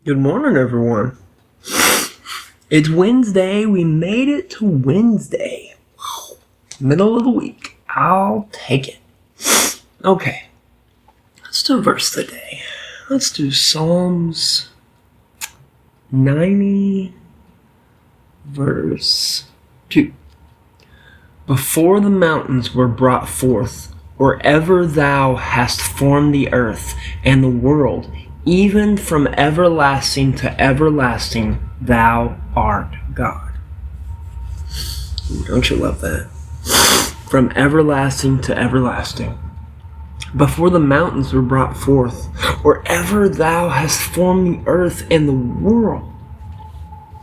Good morning, everyone. It's Wednesday. We made it to Wednesday. Middle of the week. I'll take it. Okay. Let's do verse of the day. Let's do Psalms 90, verse 2. Before the mountains were brought forth, or ever thou hast formed the earth and the world, even from everlasting to everlasting, thou art God. Don't you love that? From everlasting to everlasting. Before the mountains were brought forth, or ever thou hast formed the earth and the world,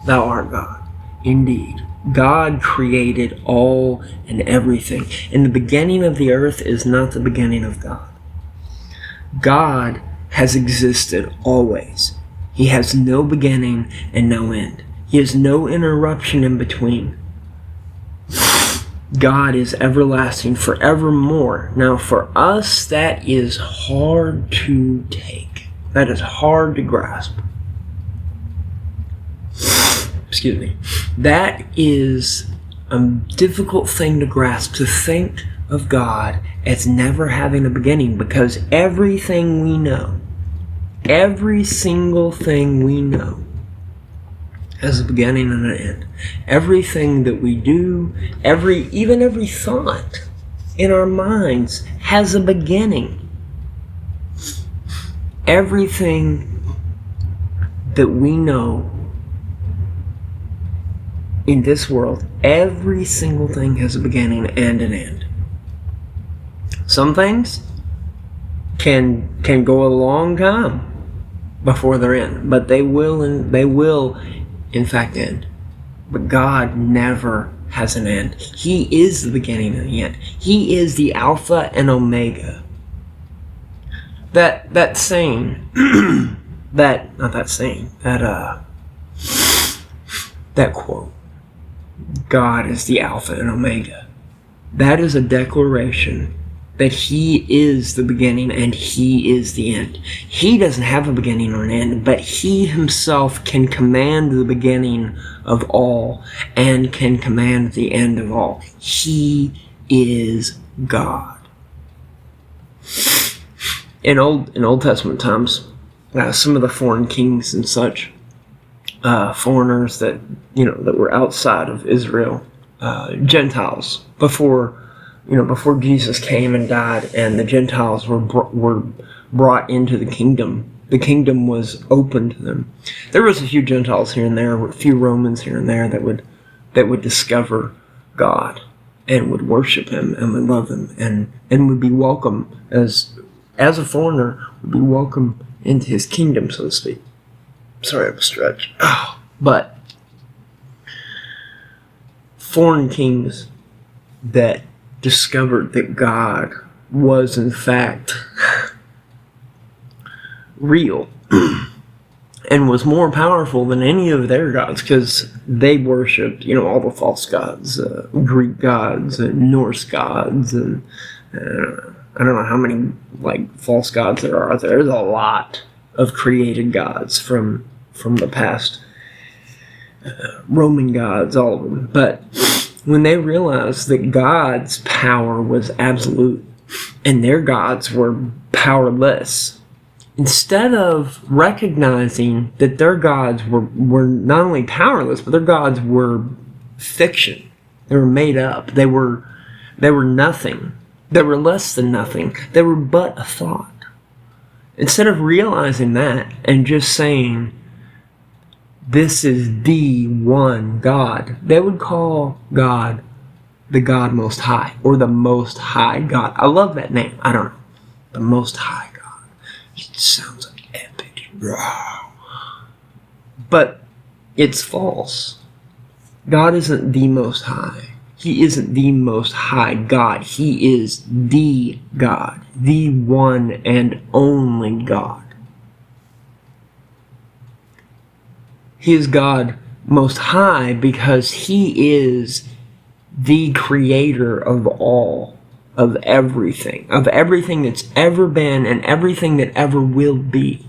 thou art God. Indeed, God created all and everything. And the beginning of the earth is not the beginning of God. God has existed always. He has no beginning and no end. He has no interruption in between. God is everlasting forevermore. Now for us, that is hard to take. That is hard to grasp. Excuse me. That is a difficult thing to grasp, to think of God as never having a beginning, because everything we know, every single thing we know, has a beginning and an end. Everything that we do, even every thought in our minds has a beginning. Everything that we know in this world, every single thing has a beginning and an end. Some things can go a long time before they're in, but they will in fact end. But God never has an end. He is the beginning and the end. He is the Alpha and Omega. That saying, that quote, God is the Alpha and Omega. That is a declaration that He is the beginning and He is the end. He doesn't have a beginning or an end, but He Himself can command the beginning of all and can command the end of all. He is God. In Old Testament times, some of the foreign kings and such, foreigners that were outside of Israel, Gentiles, before Jesus came and died, and the Gentiles were brought into the kingdom. The kingdom was open to them. There was a few Gentiles here and there, a few Romans here and there that would discover God and would worship Him and would love Him and would be welcome as a foreigner, would be welcome into His kingdom, so to speak. Sorry, I'm stretched. But foreign kings that discovered that God was in fact real and was more powerful than any of their gods, because they worshipped all the false gods, Greek gods and Norse gods, and I don't know how many false gods there are. There's a lot of created gods from the past, Roman gods, all of them. But when they realized that God's power was absolute and their gods were powerless, instead of recognizing that their gods were not only powerless, but their gods were fiction. They were made up. They were nothing. They were less than nothing. They were but a thought. Instead of realizing that and just saying, this is the one God, they would call God the God Most High, or the Most High God. I love that name. I don't know. The Most High God. It sounds like epic. But it's false. God isn't the Most High. He isn't the Most High God. He is the God, the one and only God. He is God Most High because He is the creator of all, of everything that's ever been and everything that ever will be.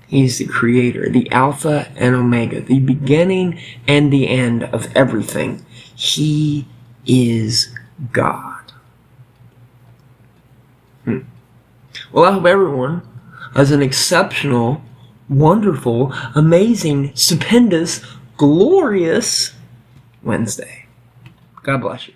He's the creator, the Alpha and Omega, the beginning and the end of everything. He is God. Well, I hope everyone has an exceptional, wonderful, amazing, stupendous, glorious Wednesday. God bless you.